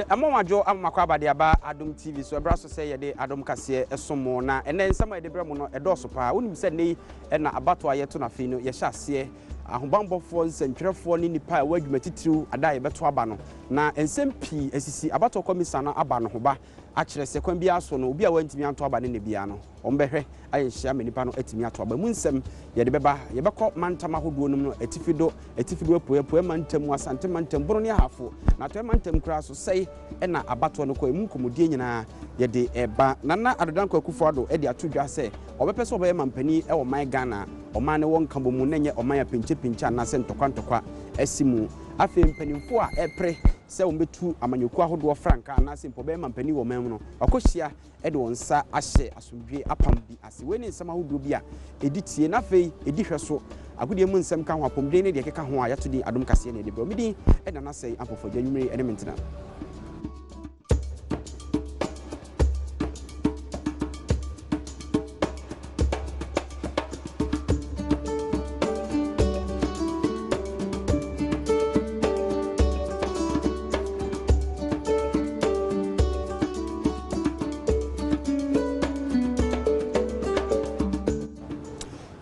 Amajo amakwaba de aba Adom TV so ebra so say ye de Adom kase esomo na ene nsama de bremo no edoso pa wonim se nei na abato ayeto na fe no ye hya ase ahobambofo nsentwerefo ni nipa a wadwuma titiriw ada ye beto aba no na ensem pi asisi abato komisa na aba no hoba a kire se kwan bia so no obi a wantimi anto aba ne bia no ombehwe aye hya manipa no atimi ato aba mu nsem ye de beba ye bekọ mantama hodo num no etifido apoe mantam asante mantam boro ne hafo na to mantam kra so sei na abato no ko emu komodie nyina ye de eba nana adodanko akufo ado e de atodwa se obepese obaye mampani e wo man Ghana oman ne won kambo mu nenye oman ya pinche na se ntokwa asimu afi mpanimfo a epre se wombetu amanyoku ahodo franka na se mpobe mampani wo man mu no akohia e de wonsa ahye asomdwe apam bi ase weni nsama ahodo bi a editie na fei edihweso agudie mu nsem ka ho apomde ne de keka ho a yato di Adom kase ne de bro midi e na sei apofo dwanwumre ene mentena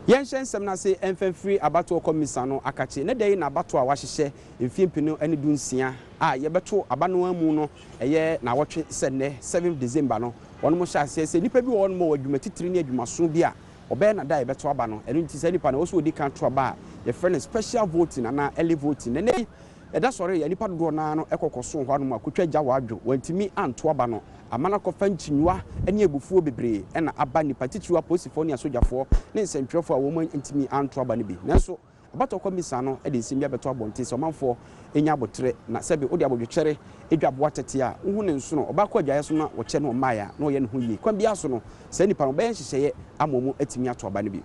Yenshen semna se enfenfri abato komisa no akache ne dey na abato a wahyehe mfimpinu ane dunsia a yebeto abano amu no eye na wotwe sene 7 December no wonmo hya se nipa bi wonmo wadwuma titiri ne adwumaso bi a obe na da yebeto aba no eno nti se nipa na wo so odi kan to aba ye friend special voting na early voting ne eda sore ya nipa do na no ekokoso ho no akotwa gya wadwo wantimi anto aba no amana kofa nchinywa ene ebufuo bebre ena aba nipa titiwa posifo ne asojafo ne nsentwerefo a wo man ntimi anto aba ne bi nanso abato komisa no e de nsimbia beto abonte so manfo enya abotre na sebe odi abodwechere edwabo atete a hu ne nso no obakọ adwaye so na wo che no maya na oye ne ho yi kwa bia so no se nipa no be nhyehyeye amomu atimi ato aba ne bi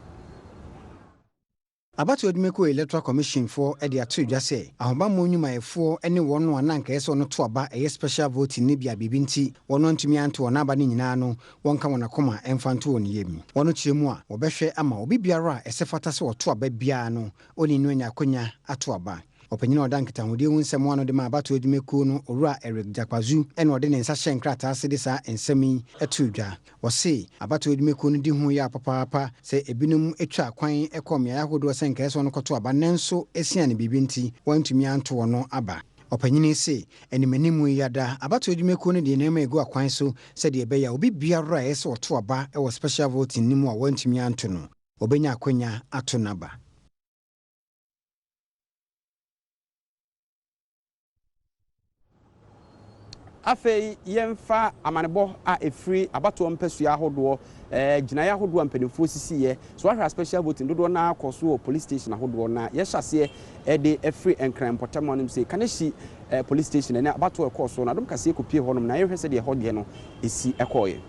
Abato Adimeko Electoral Commission for Edia Tudja say, Ahobammo nyumayefo ene wono ananka eso no to aba eye special vote ni bia bibinti wono ntumi anto wona aba ni nyina no wonka wona koma emfanto woni yemi wono kiremu a obehwe ama obi biara esefata se woto aba bia no oni no anya konya ato aba Opanyina odankita hodi hu nsem ano de ma Abato Adimeko no owura Eric Jakpazu ene ode ne nsa hye nkrata ase de sa ensemi atudwa wo se Abato Adimeko no di hu ya papa se ebinum etwa kwan ekom ya hodo senka eso no koto aba nenso esia ne bibinti wantumi anto wono aba Opanyina se enimanimu yada Abato Adimeko no de nema egu akwan so se de ebeya obi biara ese oto aba e wo special voting nimu a wantumi anto no obenya akwanya ato naba Afei yemfa amanebo a efri abato mpesua ahodo ginaya ahodo ampanifo sisiye so ahwa special voting dodo na akoso police station ahodo na ye hyase de efri enkran potamonim se kaneshi police station na abato ekoso na Adom kase ekopie honom na ye hwese de hode no esi ekoye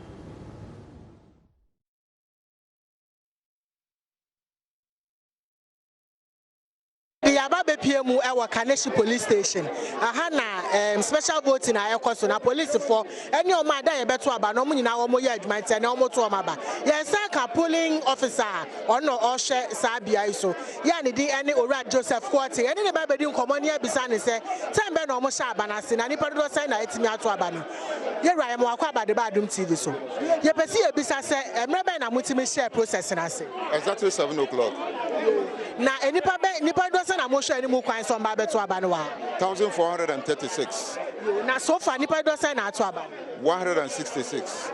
Yababe PMU ewa Kaneshi police station. Aha na special voting na ekoso na police for any o ma da ye beto aba no nyina wo mo ye adwuma ntia na wo to o maba. Ye ka polling officer ono o hye sabia iso. Ya ne di ene Owura Joseph Kwoti. Ene ne ba bedi nkomo ne abisa ne se tembe na o mo hye aba na se na nipa do sign na etimi ato aba no. Ye ra ye mo akwa aba de ba Adom TV so. Ye pesi ye bisa se emre ba na mutimi share process na se. Exactly 7 o'clock. Na nipa do na mo hye ni mu kwan so mba beto aba no wa 1436 na so far nipa do na ato aba 166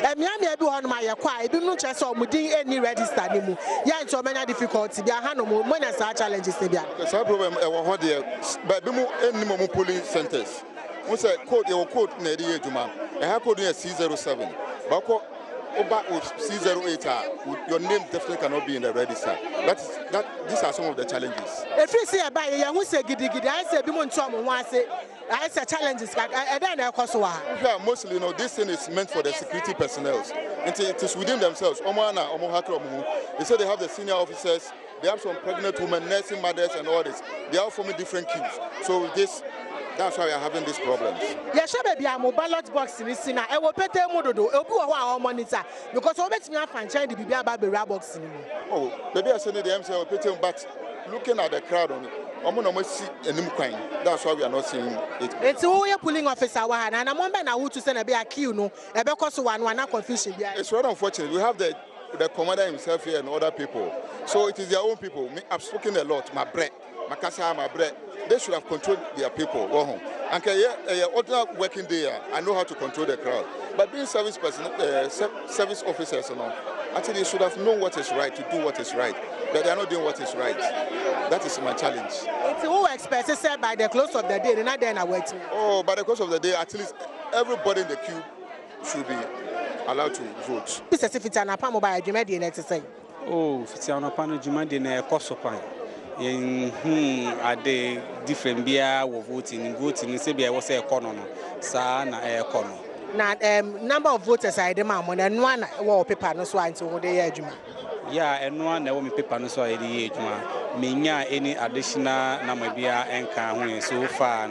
emiamia bi ho no ma ye kwa ebi nu che so omudin eni register ni mu ya nto manya difficulty bia ha no mo na sa challenges ne bia so problem e wo ho de ba bi mu eni mo polling centers mo say code your code na eri eduma e ha code is C07 ba ko Oba C08, your name definitely cannot be in the register. These are some of the challenges. If you see a buy, you say gidi, I say I say challenges. Mostly, you know, this thing is meant for the security personnel. It is within themselves. They say they have the senior officers, they have some pregnant women, nursing mothers, and all this. They are forming different queues. So that's why we are having these problems. Yes, baby, I'm a ballot box in this. I will pay them monitor because I bet me a franchise the BBA box. Oh, maybe I said the MC will pay them, but looking at the crowd on it, That's why we are not seeing it. It's all your polling officer, and I'm wondering how to send a bit queue, no, a because one confusion. It's very unfortunate. We have the commander himself here and other people. So it is their own people. I've spoken a lot. My bread, my casa, my bread. They should have controlled their people. Go home. And ordinary working day, I know how to control the crowd. But being service officers, actually they should have known what is right to do what is right. But they are not doing what is right. That is my challenge. It's all expected said by the close of the day. They're not there waiting. Oh, by the close of the day, at least everybody in the queue should be allowed to vote. This is if it's an apamo by a Jumadi exercise. Oh, if it's an apano Jumadi in a Kosopan. Are they different beer or voting in Sabia was a corner, Sana a corner. Now, number of voters I demand when and one wallpaper no swine to the edge. Yeah, and one that will paper no so the age, Minya any additional Namibia and can so far,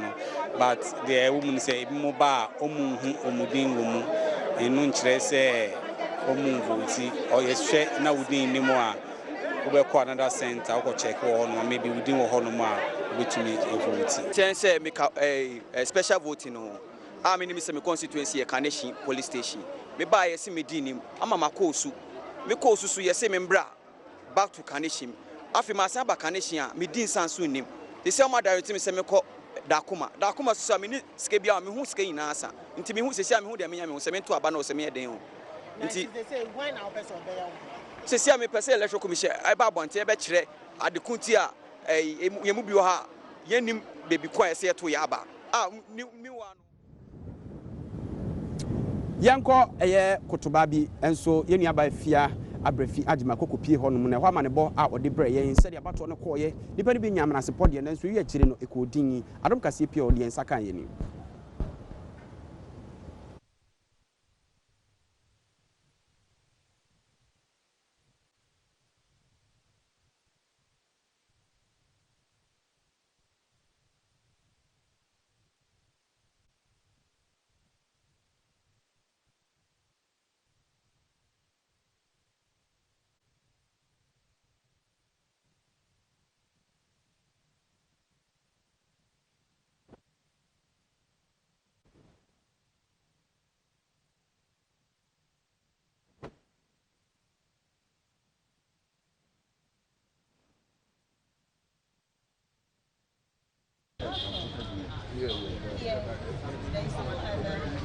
but the woman say Moba, Omudin woman, and Nuntre say Omu voti, or yes, now within the more. We will another center or check on maybe we didn't want to make a vote. Chance make a special voting. I mean, Mr. constituency, a Carnation police station. Me buy a simidinim. I'm a Makosu. Me Kosu, yes, membra back to Carnation. After my Saba Carnation, me din sans soon. The same director, Mr. Meko Dakuma. Dakuma, so many Skabia, me who's saying answer. Into me who says, I'm who the Miami was meant to abandon Semia Deo. They say, why now, person? Se si me pese electoral commission ai ba bonte e be kire ade kunti a yemu bi ha yenim baby kwa ese to ya ba mi wa no yanko eye kotoba bi enso yenu aba fia abrafi agima kokopie ho no mu na ho amane bo a ode bre yen se de abato no koye nipa ni bi nyamna se pode na enso yi akire no ekodin adom kase pia ode ensa kan yeni.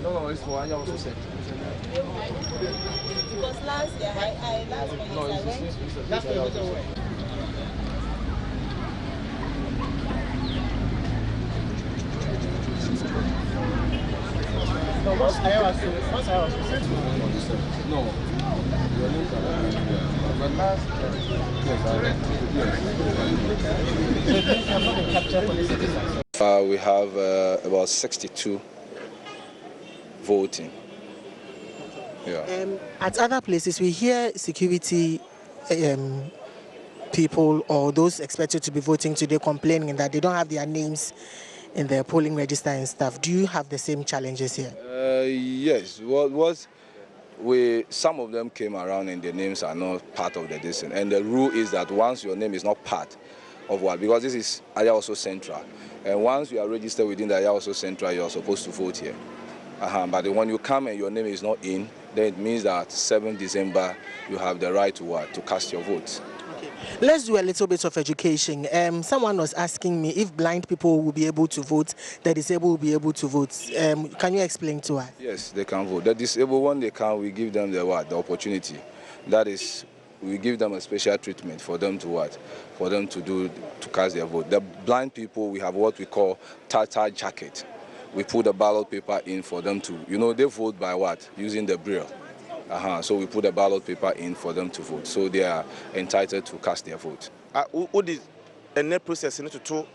No, it's for I also said. Because last year, last month I went. That's no, once I was no. But last we have about 62 voting. Yeah. At other places, we hear security people or those expected to be voting today complaining that they don't have their names in their polling register and stuff. Do you have the same challenges here? Yes. Some of them came around and their names are not part of the decision. And the rule is that once your name is not part of what, because this is Ayawaso Central, and once you are registered within the Ayawaso Central, you are supposed to vote here. But when you come and your name is not in, then it means that 7th December you have the right to what? To cast your vote. Okay. Let's do a little bit of education. Someone was asking me if blind people will be able to vote, the disabled will be able to vote. Can you explain to us? Yes, they can vote. The disabled, when they can, we give them the opportunity. That is, we give them a special treatment for them to what? For them to cast their vote. The blind people, we have what we call Tata jacket. We put the ballot paper in for them to, they vote by what? Using the braille. So we put the ballot paper in for them to vote. So they are entitled to cast their vote. What is a net process to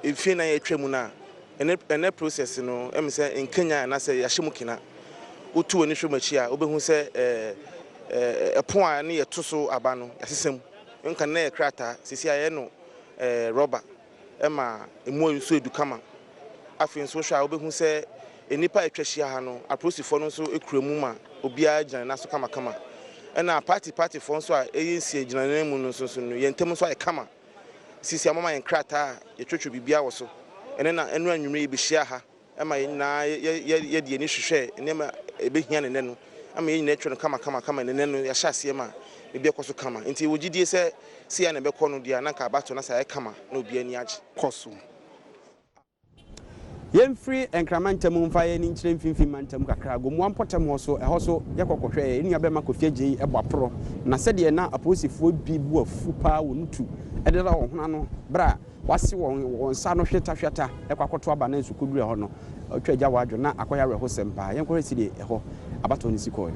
if you are tremuna, a net process, in Kenya, and I say Yashimukina, Utu and Ishumachia, who say a point near Tuso Abano, a system, Uncane Crata, Ciciano, Robert, Emma, a more so do come. Afin social who say a nipa etreshia a process for no so a cremuma, Obia Janaso Kama. And our party for so ANC Janemu so Yentemus I come. sisi amama yen krata ye twetwe bibia wo so ene na enu anwumre be hia ha ama na ye de ni hwehwe ene ma ebehia ne no ama ye nyina twe no kama ne no ya hyase ma ebi ekoso kama nti wogidie se sia na be kɔ no dia na ka abato na sa ye kama na obi ani age koso Yemfree enkramantam mfa ye ni nkyerɛ mfimfim mantam kakra go mu ampotam ho so ɛhɔ so yɛkɔkɔhwɛ enu abɛma kofiagye ɛbɔapro na sɛdeɛ na aposifoɔ bi bu afu paa wɔ nutu ɛde da wɔn hona no bra wase wɔn sa no hweta ɛkɔkɔto aba na nsu koduru ɛhɔ no ɔtwa agya wadwo na akɔyɛ reho sempa yɛnkɔhwɛ si de ɛhɔ abato ne sikɔɔ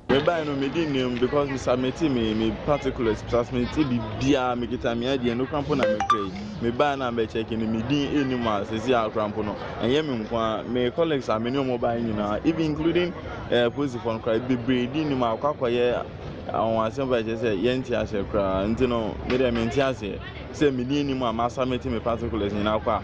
Me buy no me name because me submit me particulars submit bia me kita me ade no krampo na me pray me buy na be check ni me din anima se si akrampo no enye me nkwa me colleagues are many mo buy nyina even including police for cry be din ni ma akwakoye awon asem ba je say ye nti ase kra nti no me dem nti ase say me din ni ma submit me particulars nyina kwa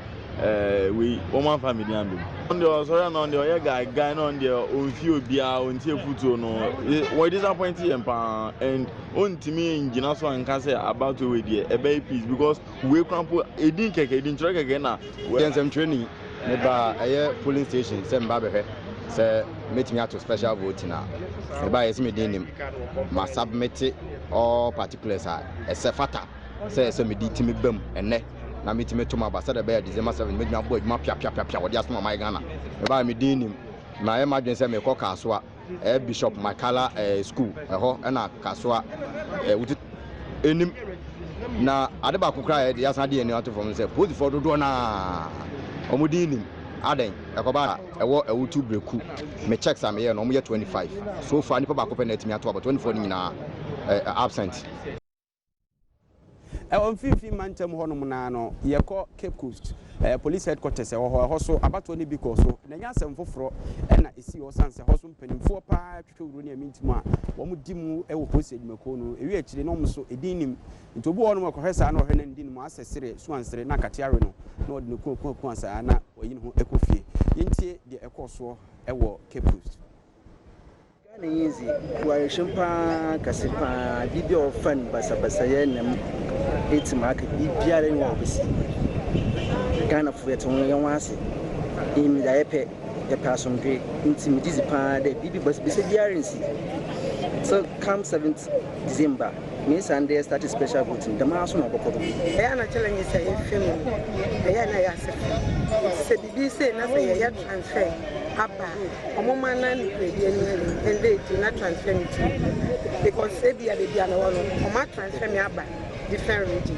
we woman family am on the sorry no on the guy no on the on feel bia on tie futuo no we disappoint him pa and on timi engina so anka say about we there e be peace because we crampo edin keke na we some training me ba polling station say mba be say meet me to special voting na me ba yes me din nim ma submit all particulars e se fata say me di timi bam ene na meeting to my ambassador be December 7 me dwa boy ma pia wodi asoma my Ghana me ba me din nim na e ma dwen say me ko kasoa bishop Makala school ho na kasoa wuti enim na ade ba kokra ya san de ani ato from say pose for do na omudin nim aden ekoba ewo ewutu breku me checks am here no mo 25 so far nipa ba ko penalty me ato about 24 ni nyina absent. On 15 mantam honom na no yekɔ Cape Coast police headquarters ɛhɔ so abato ne bi kɔ so na nya asɛm foforo ɛna esi hɔ sanse hɔ so mpanimfoɔ paa twetwe wuro ne amintimu a wɔn di mu ɛwɔ police adwumako no ewi akyire no so edin nim nti obi wɔ no kɔhwɛ saa na ɔhwɛ na ndin mu asɛsere suansere na kateare no na ɔde ne kokoko saa na ɔyi ne ho ɛkɔfie yɛntie deɛ ɛkɔ so ɛwɔ Cape Coast na yinzi wa shimpa kasipa video fan basa ye nam etima ka bibiare ni wa obisi Ghana fu yeton ye wase imi da yepe asomdwe ntimi dizipa da bibi bas bisa biarensi so come 7th December me Sunday start special voting the maso no bokodo ya na challenge say film ya na ya se bibi say na say ya transfer aba omoma na ni kwedi and they do not transfer me to because say bia na wono oma transfer me aba different region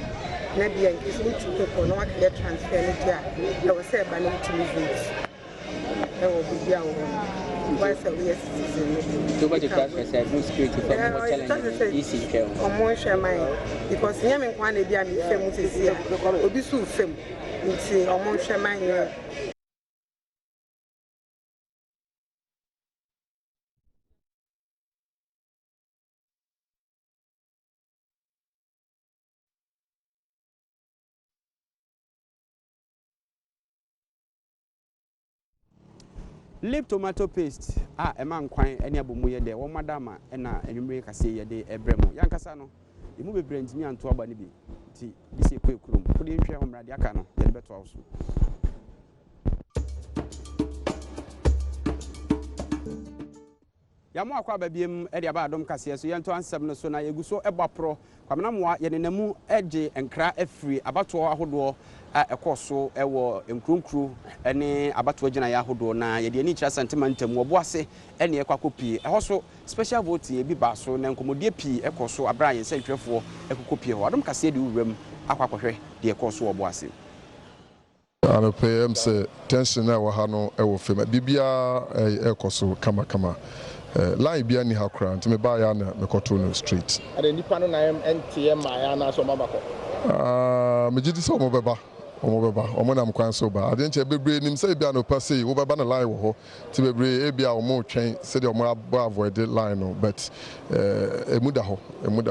na bia is need to people no clear transfer me dia there was say ba no to vote e wo bia wo why say we citizen to what you transfer say no security for more challenge easy care omo hwe man because nyame nkwa na bia me fem tesi a obi su fem nti omo hwe man lip tomato paste ema nkwan ene abomu ye de wo madama na enwumre kase ye de ebremu yankasa no emu bebre ntimi anto aba ne bi ti bisi ekuru kodi nhwe ho mrade aka no ye beto awso yamu akwa babiem e de aba Adom kase so yento ansem no so na yeguso ebapro kwamena moa ye nenamu eje enkra afri abato ahodo ekoso ewo enkronkru ene abato agina ya ahodo na ye de ani kira sentimentam wo boase ene ekwakopi ehoso special vote ye bi ba so na nkomodie pi ekoso abra ye sentwefo ekokopi ho Adom kase de wuram akwakohwe de ekoso wo boase ana PM se tension na wa ha no ewo fema bibia ekoso kama line bia ni hakra ntime ba ya na mekoto no street ade nipa no na NTM ya na so mabako me jidi so mo beba omo na mkwan so ba ade nche bebre nim say bia no passe wo beba na line wo ho ti bebre e bia omo twen se de omo avoid line no but emuda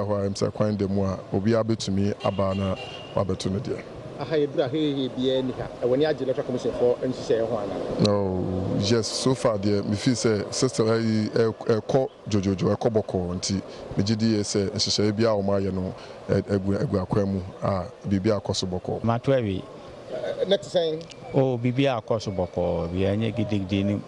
ho am say kwan de mu a obi abetumi aba na wabeto no de aha ebra he bia ni ha woni age electoral commission for nhihye ho ana. No, yes, so far there me feel say sister call jojojo ekoboko nti me gidi say nhihye bia o ma ye no egu akwam bibia akosoboko. Matwewi Next saying bibia akosoboko bia nye gidigidi ni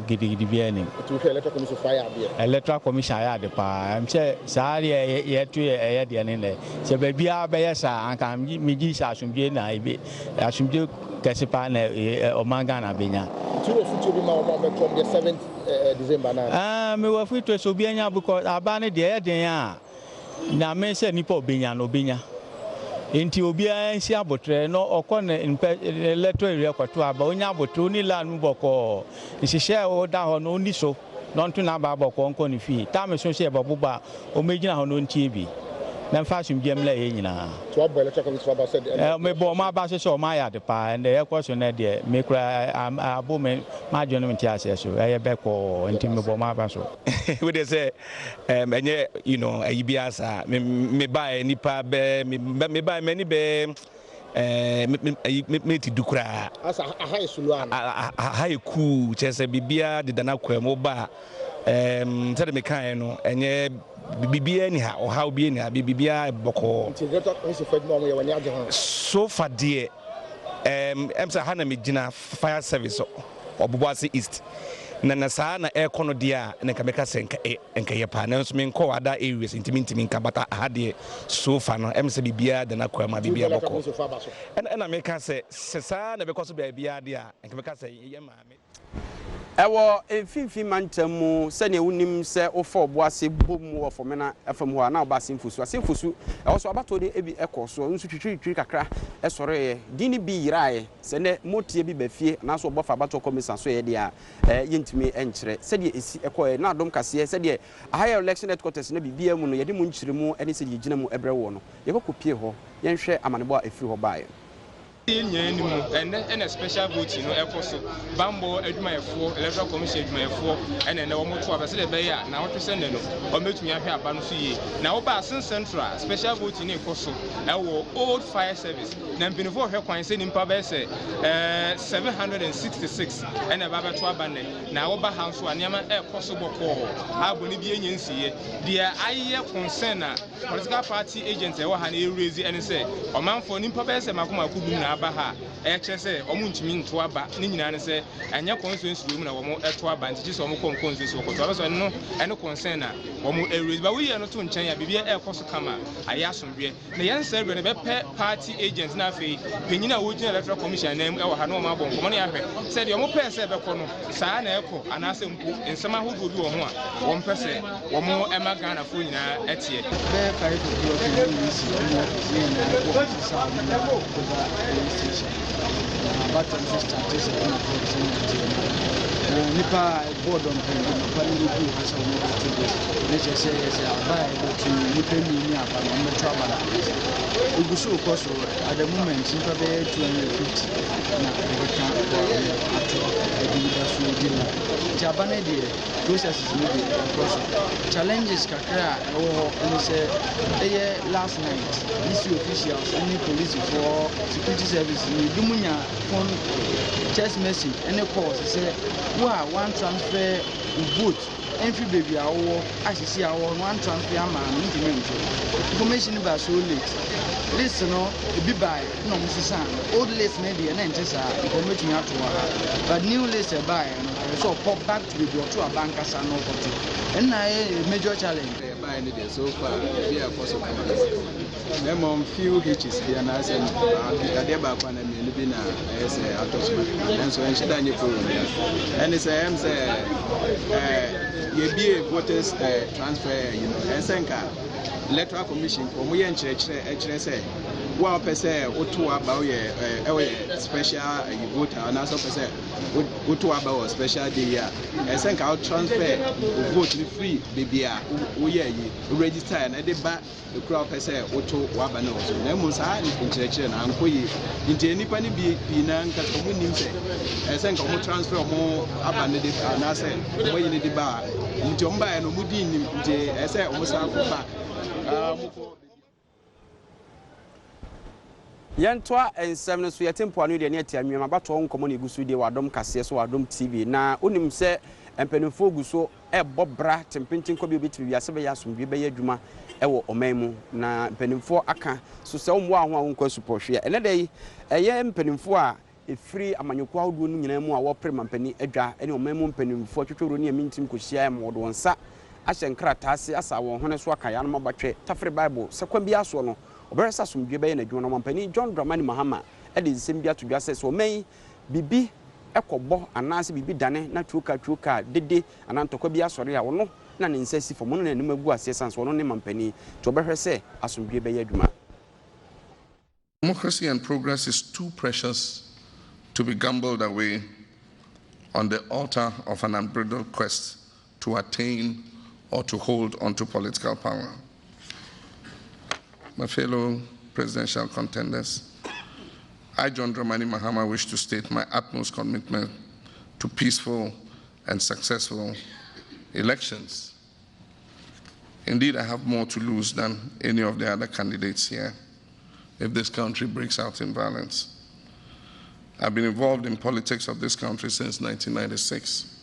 gidigidi bia ni to electoral commission fire bia electoral commission ya de pa am say saari ye tu ye de ne le se bibia be ya sa anka mi gi sa asumdie na ibe asumdie kesipa na omanga na benya to future bi ma o be from the 7th December na me wa future so bia because abane de ye den a na me se nipa obenya no benya enti obia nsi abotre no okone electoral area kwato aba onya abotre oni la nu boko nhihye o da ho no oni so no ntu na ba boko nko ni fi ta me so se babuba o megina ho no ntie bi na fa sum biam la ye nyina to abo electoral commission ba said me bo ma ba so ma ya de pa and e question na de me kra abo me ma dwene me tia se so e be ko enti me bo ma ba so we dey say enye you know ayi biasa me buy nipa be me buy many be me ti dukura asa aha isulu ana aha eku chese bibia de dana kwamo ba tell me kan no enye bibia ni ha o how bi ni ha bibia boko so far there emsa hana me gina fire service obubuasi east na saa na ekono dia na kameka senka enka ye pa na so me nko wada areas intimi nka bata ahade so far no emsa bibia de na kwama bibia boko na me ka se saa na be koso bibia dia enka me ka se ye maame ewo emfimfim mantamu se ne wonim se ofo oboase bom wo fomena afam ho na obase mfusu asemfusu ewo so abato de ebi ekoso nsu twitwitwi kakra esore dini bi yirae se ne motie bi bafie na so obofa abato komisa so ye dia yentimi enkyere se de esi ekoye na adom kase se de higher election headquarters na bibia mu no ye de mu nkyiremu ene se de gina mu ebre wo no ye kokopie ho ye nhwe amanebo a efiri ho baaye and a special vote no ekoso bambo adwumayefo electoral commission adwumayefo and na wo moto abese de be ya na wo twese ne no o metumi ahwe aba no so yi na wo ba sen central special vote ni ekoso ewo old fire service na mpinifo hwe kwan se nimpa be se 766 and aba be to aba ne na wo ba hanso aniama ekoso boko aboni bi enyensiye de aye concern na political party agents e wo ha na erezi ene se omanfo nimpa be se makoma kudu na baha ekese omuntimi nto aba ni nyina ne se anya constituency room na womo eto aba nti so omo constituency ko to so no ene concern na womo erase ba we no to nchen ya bibia ekoso kama ayasomdwe na yan serve ne be party agents na fe penyina wo gina electoral commission na e wo ha no ma bon komo na ya hwe se de omo pese be ko no saa na eko anase mpo nsema hodo bi wo ho a wo mpese womo ema Ghana fo nyina etie be kai to do but nipa board on the family group has almost 2 days. Let's say buy to nipa ni apa no metro abala. Ugusu cost at the moment nipa be 250 na we can Jabane the processes no be challenges kakra last night these officials any police for security service ni dumunya phone text message any call say one transfer vote every baby awo asisi awo one transfer ama information ba so late list no be by no musisa old list na dey na ntesa information ato but new list by so pop back to the to a bank as no photo and na major challenge by the so far be a possible them few hitches here na say ade ba kwa na me bi na say atosma and so enshida any problem and say am say ye be a voters transfer you know and senka electoral commission ko mo ye nkyerɛ say wa pese otu aba ye special voter and also pese otu aba o special day ya senka out transfer vote free bibia wo ye yi register and dey ba the crowd pese otu aba na so na mu sa nkyerɛ na ankoyi nti nipa ni bi na nka mo nim se senka mo transfer mo aba ne dey na say mo yi ne dey ba nti o mba no mu di nim nti o mo sa ko ba Yentwa ensem no so yetempo anu de ne atiamwem abato nkomo ne gusu de wadom kase so wadom TV na onim se empenifo guso ebobra tempintin ko bi obetimi wiase be yasomdwe be yadwuma ewo omanmu na empenifo aka so se omwo aho anko supporhwe ene dey eye empenifo a efiri amanyoko ahodo no nyina mu a wo pre mampani adwa ene omanmu empenifo twetworo ne amintim kohia em wodo nsa ahye nkrata ase asa wo hone so aka ya no mabatwe tafre bible se kwa bi aso no oberesa somdwe be na adwuma no mampani John Dramani Mahama ede nsem bia to dwa se so man bibi ekobo anase bibi dane na chuka dede anantokwa bi asore a wono na ne nsasi fo mono na anim agu ase sanso wono ne mampani to obehwe se asomdwe be yadwuma. Democracy and progress is too precious to be gambled away on the altar of an unbridled quest to attain or to hold onto political power. My fellow presidential contenders, I, John Dramani Mahama, wish to state my utmost commitment to peaceful and successful elections. Indeed, I have more to lose than any of the other candidates here if this country breaks out in violence. I've been involved in politics of this country since 1996.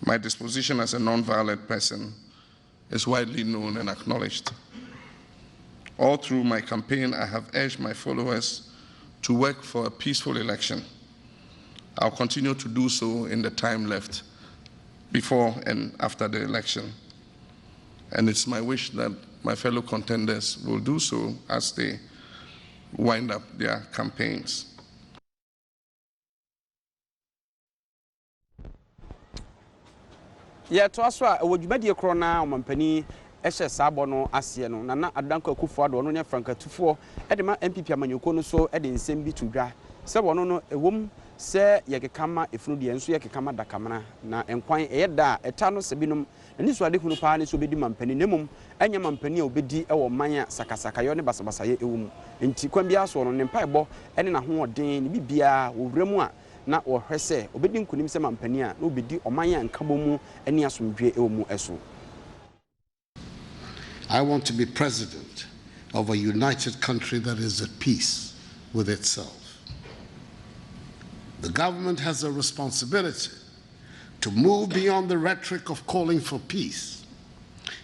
My disposition as a non-violent person is widely known and acknowledged. All through my campaign, I have urged my followers to work for a peaceful election. I'll continue to do so in the time left before and after the election. And it's my wish that my fellow contenders will do so as they wind up their campaigns. Yeah, to us, wodwumadi krona omampani ehye sabo no ase no na adanko akufo ado no ne franka tufo de ma MPP amanyoko no so de nsem bi tudwa se wono no ewom se yekekama efunu de enso yekekama dakamana na enkwan eyeda eta no se binom ani so ade hunu pa ne so bedi mampani nemum anya mampani a obedi ewo manya sakasaka yo ne basabasa ye ewum enti kwan bia so no ne mpaebo ene na ho oden ne bibia wowremu a na ohwese obedi nkunim se mampani a na obedi omanya nkabomu ene asomdwe ewmu eso. I want to be president of a united country that is at peace with itself. The government has a responsibility to move beyond the rhetoric of calling for peace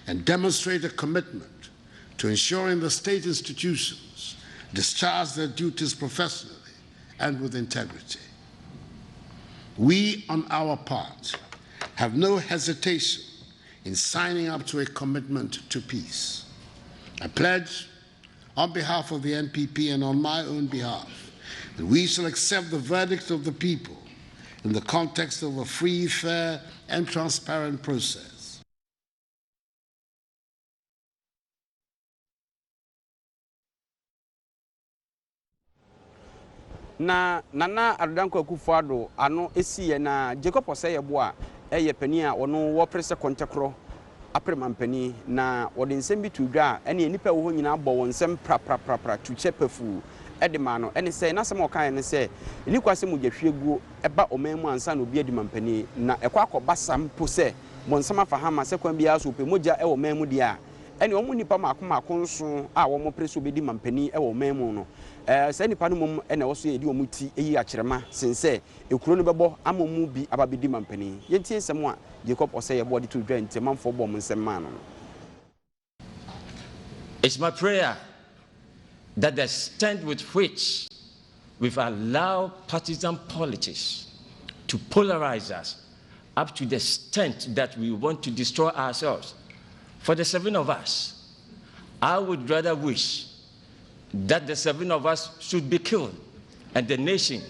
and demonstrate a commitment to ensuring the state institutions discharge their duties professionally and with integrity. We, on our part, have no hesitation in signing up to a commitment to peace. I pledge, on behalf of the NPP and on my own behalf, that we shall accept the verdict of the people in the context of a free, fair, and transparent process. Na nana adanko akufo ado ano esiye na Jacob Oseyebo a eye pani a ono wo prese kontekro apremampani na wode nsem bi tudwa ene nipa wo nyina bɔ won nsem pra tuche pafu edema no ene sɛ na sɛm ɔkan ne sɛ ni kwase mu gyahwieguo eba omanmu ansa na obi adimapani na ɛkɔ akɔba sampo sɛ bonsam afa hama sɛ kwan bia so pe mogya ɛwɔ omanmu dia ene ɔmo nipa mako nso a wɔn preso obedi mampani ɛwɔ omanmu no sɛ nipa no mom ene wo so yedi ɔmo ti eyi akyerema sense ekuro no bɛbɔ amomu bi ababedi mampani yentie nsɛm a Jacob Oseyebo de to dwa ntemanfo bɔ mo nsɛm ma no. It's my prayer that the extent with which we've allowed partisan politics to polarize us up to the extent that we want to destroy ourselves. For the 7 of us, I would rather wish that the 7 of us should be killed and the nation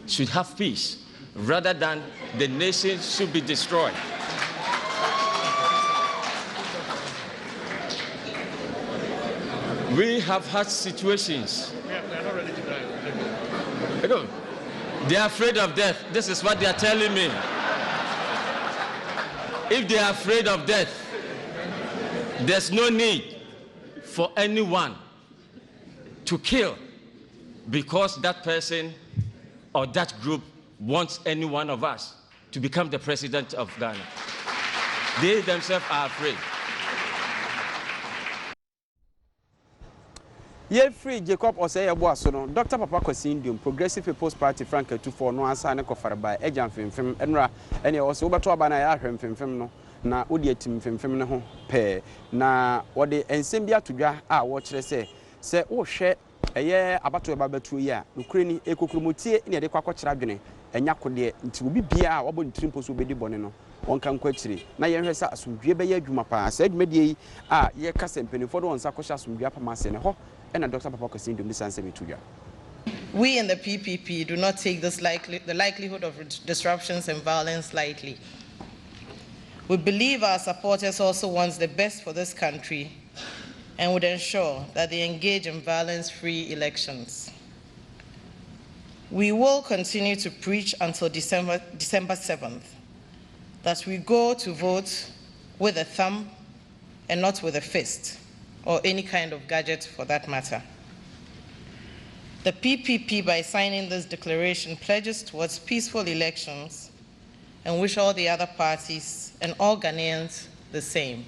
should have peace rather than the nation should be destroyed. We have had situations. They are afraid of death. This is what they are telling me. If they are afraid of death, there's no need for anyone to kill because that person or that group wants any one of us to become the president of Ghana. They themselves are afraid. Ye free Jacob Osei Boaso no Dr. Papa Kwasindium Progressive People's Party Frank 24 no ansa ne kofare by Ejan Fimfim enra ene also obato abana ya hwem Fimfim no na odi atim Fimfim ne ho pe na wode ensem bia todwa a wo kire se wo hwe eye abato eba batu yi a nukureni ekokromotie ne de kwakokira adwene enya kode nti obi bia a wabo ntrimpo so obedi bone no wonka nkwachiri na ye hwesa asomdwe be ya adwuma pa sa adwumadie yi a ye kasa mpanifo do wonsa kosha asomdwe apamase ne ho ena Dr. Papa Kwasindum ni sanse metudwa. We in the PPP do not take the likelihood of disruptions and violence lightly. We believe our supporters also want the best for this country and would ensure that they engage in violence-free elections. We will continue to preach until December 7th that we go to vote with a thumb and not with a fist, or any kind of gadget for that matter. The PPP, by signing this declaration, pledges towards peaceful elections and wish all the other parties and all Ghanaians the same.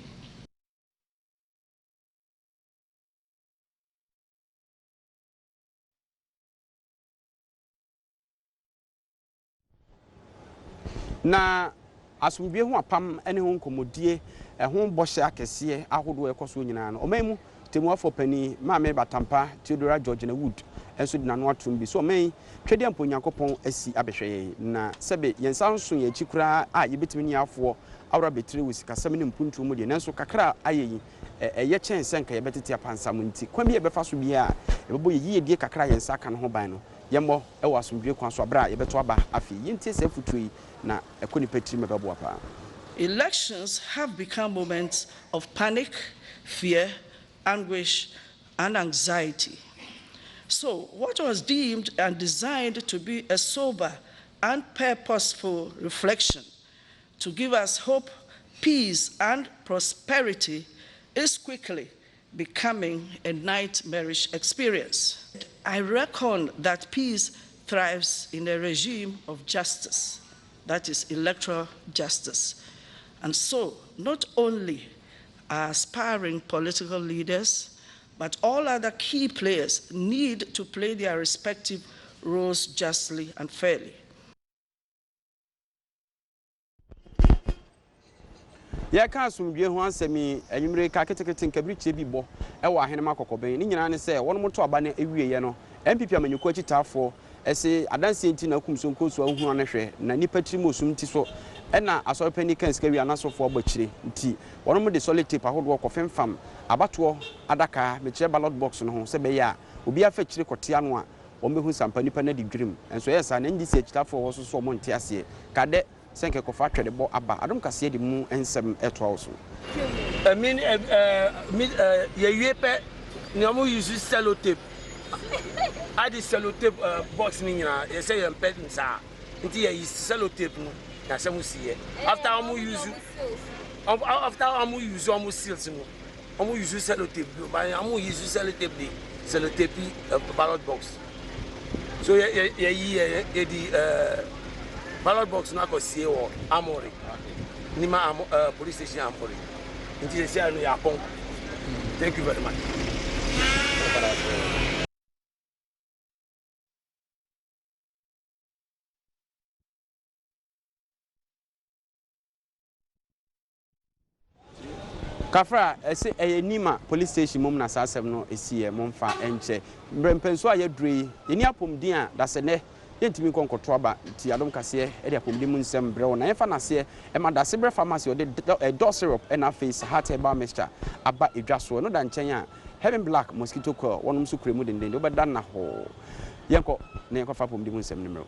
Na asumdwe ho apam ene ho nkomodie ho bɔhye akɛseɛ ahodo ɛkɔso nyinaa no ɔmanmu temuafo pani maame batampa Theodora George na Wood enso di nanu atum bi so ɔman twede ampo Nyankopɔn asi abɛhwɛ na sɛbe yɛnsa nso yɛ akikura a yɛbetimi ni afo awra betire wisi kasɛm ne mpuntu mu de nanso kakra ayeyi ɛyɛ kyɛn sɛ nka yɛbɛtete apansam nti kwa bi yɛbɛfa so bi a yɛbɛbɔ yɛyie die kakra yɛnsa ka no ho ban no yɛmmɔ ɛwɔ asomdwe kwan so abra yɛbɛto aba afi yɛntie sɛ futui na ɛkɔni petri mɛbɛbɔ apa. Elections have become moments of panic, fear, anguish, and anxiety. So what was deemed and designed to be a sober and purposeful reflection to give us hope, peace, and prosperity is quickly becoming a nightmarish experience. I reckon that peace thrives in a regime of justice, that is electoral justice. And so, not only our aspiring political leaders, but all other key players need to play their respective roles justly and fairly. Ya ka asomdwe ho ansemi enyimre ka ketekete nkabiriche bi bo e wo ahenema kokoben ni nyina ne se won moto aba na ewieye no MPP amanyuko akitafo ese adanse enti na kumso nkosu ahu na hwe na nipa tirimo osum ti so e na asorpani kan skawi anasofo agbachire nti won mo de solid tape ahodo kofemfam abato adaka mekire ballot box no ho se be ya obi afa kire kote ano a wo mehu sampa nipa na di dwirim enso yesa na ndi se akitafo wo so mo nte ase kade senke kofa twede bo aba Adom kase di mu ensem eto also ye yepe ni omo use sellotape adi sellotape box ni nyina ye say ye pet nsa nti ye use sellotape no na se mu siye after omo use omo seals no omo use sellotape but omo use sellotape di sellotape ballot box so ye di ballot box na ko sie wo Amori nima police station Amori nti se anu ya pon. Thank you very much. Kafra ese nima police station mum na sasem no esie momfa enche mbrempenso a yedrui yeni apomdin a dasene yentimi konkoto aba ti Adom kase e de apomdin mu nsem brewo na yefa nase e ma dase bre pharmacy o de door syrup e na face heart herbal mixture aba edwaso no da nchen a Heaven Black mosquito coil wonum so kremu dendende obeda na ho yenko na yenko fa apomdin mu nsem nimro.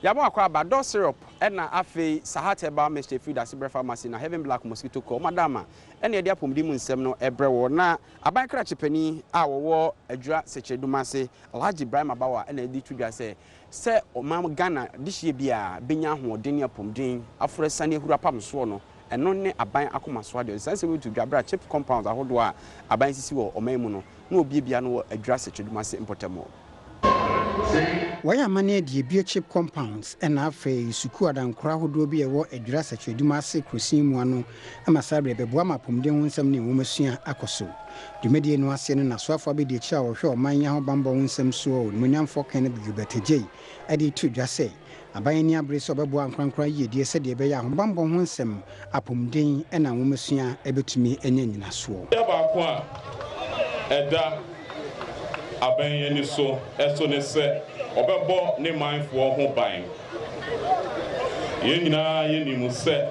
Yabo akwa ba door syrup na afi Sahat Herbal Mixture Food Asibre Pharmacy na Heaven Black mosquito coil madama ene de apomdi mu nsem no ebrewo na aban kra chepani a wowo adura sechedumase Alhaji Ibrahim Abawa ene di tudwa se omam Ghana dihye bia benya hoodeni apomdin afresane hura pamso no eno ne aban akomaso ade sanse we tudwa bra chip compounds ahodo a aban sisi wo omamu no na obi bia no adura sechedumase importemo. Why mane de bia chip compounds and afe suku adankora hodo bi ewo adwira sacheduma ase krosin mu ano amasabre beboa mapomde ho nsɛm ne womasua akoso dwumedie no ase no nasoafo be de chia wo hwe oman ya ho bambɔ ho nsɛm so o munyamfo kan bi gubetegei ade tu dwa sɛ aban ni abre so beboa nkrankra yiedie sɛ de be ya ho bambɔ ho nsɛm apomden na womasua ebetumi enya nyinaso ya ba ko a ɛda aban yeni so ɛso ne sɛ obebo ne manfo ho ban ye nyina ye ni mu se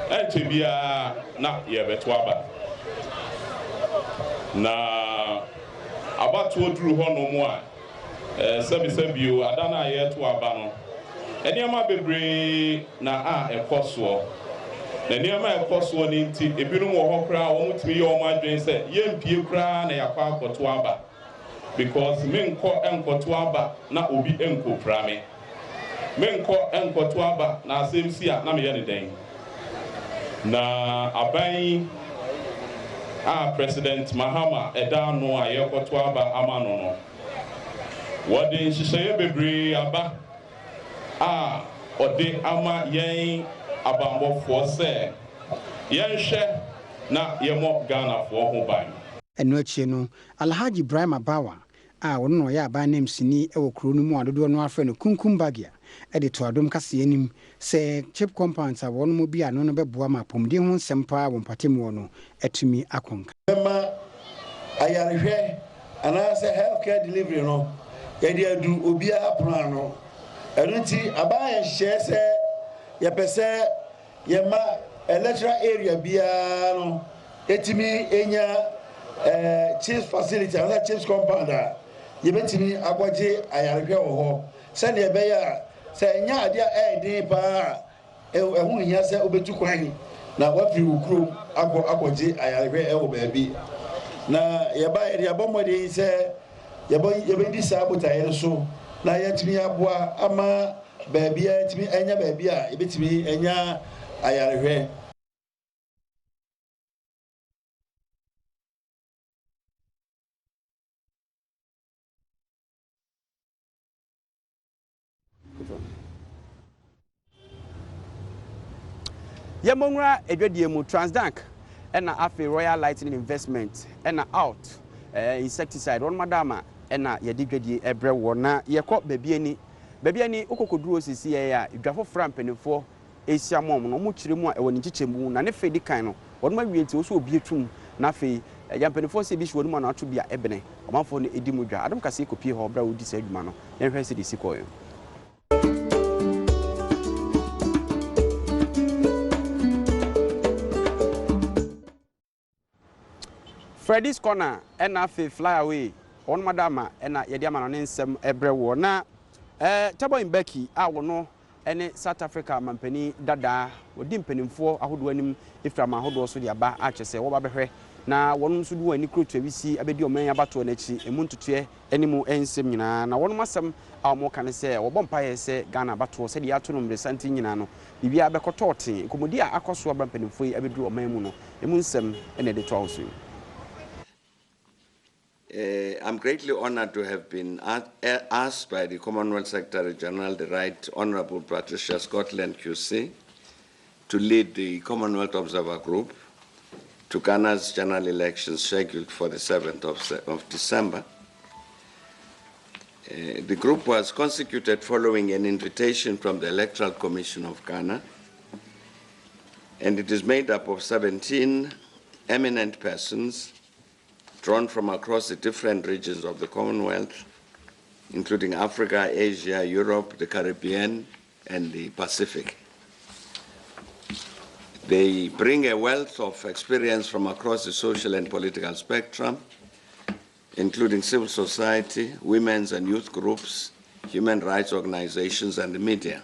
enche bia na ye beto aba na abatu oduru ho no mu a sebisebio adana ye to aba no eniama bebre na a ekoso na eniama ekoso ni nti ebinu wo ho kra wo mutimi ye o ma dwen se ye mpie kra na yakwa akoto aba because menko enkoto aba na obi enko prame menko enkoto aba na asemsi a na me ye ne den na aban President Mahama eda no a ye koto aba ama no no wode nhyehyeye bebre aba ode ama yen abambofo se yen hwe na ye mo Ghana fo ho ban eno achie no Alhaji Ibrahim Abawa wono no ya aba nem sini ewo kro no mu adodo no afre no kunkum bagia e to adom kase anim se chip compounds a wono mo bia no no beboa mapomde ho nsɛmpa wo mpatem wo no atumi akonka ma ayarehwe ana se healthcare delivery no ye dia adu obia apron no eno nti aba ye hye se ye pese ye ma electoral area bia no etimi enya chiefs facility and chiefs compound ye betimi agwaje ayarehwe wo ho se ne be ya se nya ade din pa ehun hia se obetu kwan na wafiri ukrom agwaje ayarehwe wo baabi na ye ba ye abomode se ye be di sabotaye so na yetimi aboa ama baabi a yetimi enya baabi a ye betimi enya ayarehwe Yamongra edwadie mu Transdank ena afi Royal Lighting Investment ena out insecticide on madama ena yedi dwadie ebre wo na yekọ baabi ani okokoduro sisi ya dwafo frampenefo esia mom no mo kyire mu a ewo ni chichemu na ne fedi kan no wonu mawie nti oso obi etum na fe yampenefo se bi hwonu ma na ato bia ebene omanfo no edi mu dwa adom kase kopie ho bra odi sa adwuma no yenhwe se disi koyo Freddy's Corner ena fe fly away on madama ena yedi ama no nsem ebre wo na tabo imbeki a wono ene South Africa mampani dada wodi mpanimfo ahodo anim iframa ahodo so de aba a kyese wo ba behwe na wono nso du ani krotu abisi abedi oman abato na chi emu ntutue animu ensem nyina na wono masem a mo kan se wo bompa ye se Ghana abato se de ato no mresanti nyina no bibia bekotote komodi a akoso aba mpanimfo yi abedu oman mu no emu nsem ene de to awso. I'm greatly honored to have been asked by the Commonwealth Secretary General, the Right Honourable Patricia Scotland QC, to lead the Commonwealth Observer Group to Ghana's general elections scheduled for the 7th of December. The group was constituted following an invitation from the Electoral Commission of Ghana, and it is made up of 17 eminent persons drawn from across the different regions of the Commonwealth, including Africa, Asia, Europe, the Caribbean, and the Pacific. They bring a wealth of experience from across the social and political spectrum, including civil society, women's and youth groups, human rights organizations, and the media.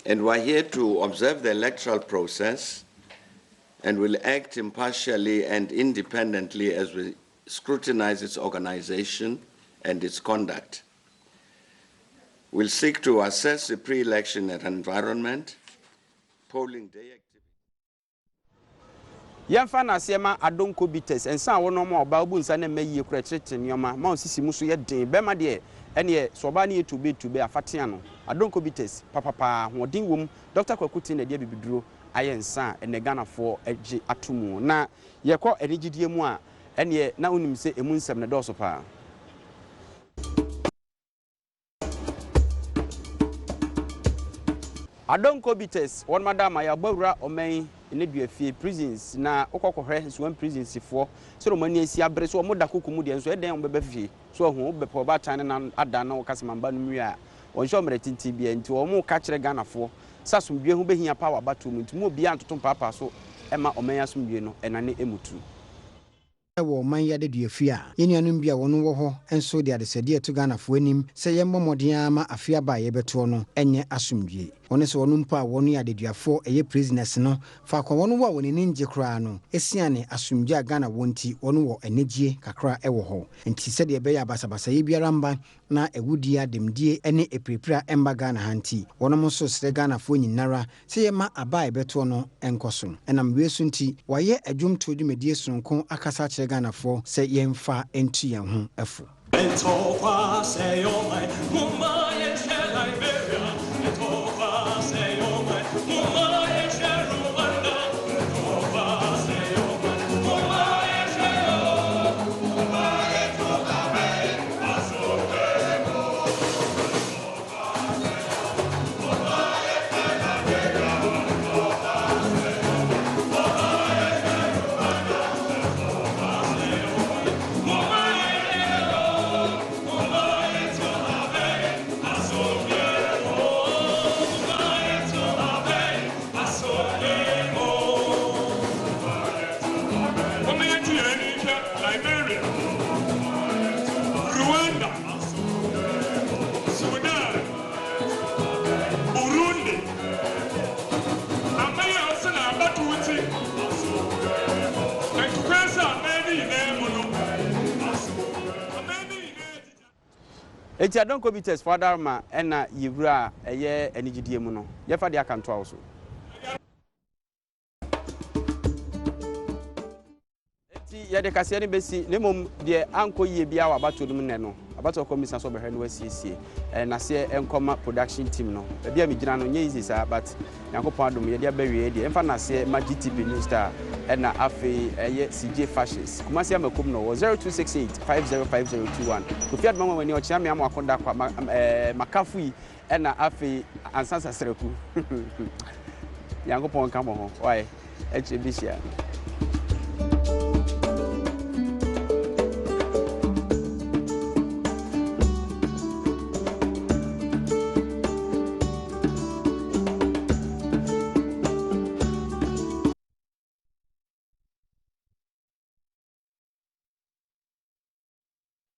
And we're here to observe the electoral process and will act impartially and independently as we scrutinize its organization and its conduct. We'll seek to assess the pre-election environment, polling day activity. Yɛmfa na asema Adom Bites ensa wono ma oba obu nsa na mayi kura kyerɛkyerɛ nneɔma ma osisi mu so yɛ den bɛma deɛ ɛne so oba ne yɛtube afatea no Adom Bites papapa hoɔden wom Dr. Kwakuti na deɛ bibiduro ayɛ nsa ɛne Ghanafoɔ agye atomu na yɛkɔ enigidie mu a ɛne na onim sɛ emu nsɛm ne dɔɔso paa Adom Bites one madam ya gbawura omen ne duafie prisons na okokohwe so prisons fo so romani asi abre so omoda kokomu de nso eden obeba fie so ohu obepo ba tan na ada na okasemamba no mu a onhyo mretinti bia nti omo ka kire Ghanafo sasomdwe hu behia power batom nti mu obi antotom papa so ema omen asomdwe no enane emutu wo man ya de duafie a yenuanum bia wono wo ho enso de adesade to Ghanafo anim se yemmo moden ama afia ba ye beto no enye asomdwe woni se wono mpa wono ya de duafo eye prisoners no fa kwa wono wo woni ninje kra no esiane asomdwe a Ghana wonti wono wo enegye kakra ewo ho enti se de be ya basabasa ye biara mba na ewudi ademdie ene eprepra emba Ghana hanti wono mo so sre Ghanafo nyinara se ye ma aba ye beto no enkoso enam wesu nti waye adwum to dwumedie sonko akasa kire Ghanafo se yemfa entu yen ho afu Eti Adom Bites father ma ena yewura eye enigidie mu no yefa de akanto awo so eti ye de kase ne besi ne mom de anko yie bia wa abato dum ne no abato komisa so behwe no wasiesie na se enkoma production team no bia me gina no nye easy sa but yakopon adom ye de abawie de emfa na se Magic TV News Star ena afi eye CJ Fashions kumasi amakom no 0268 505021 Kofiad mama wani o chiame am akonda kwa makafui ena afi ansansa sreku yakopon kamo ho why HBC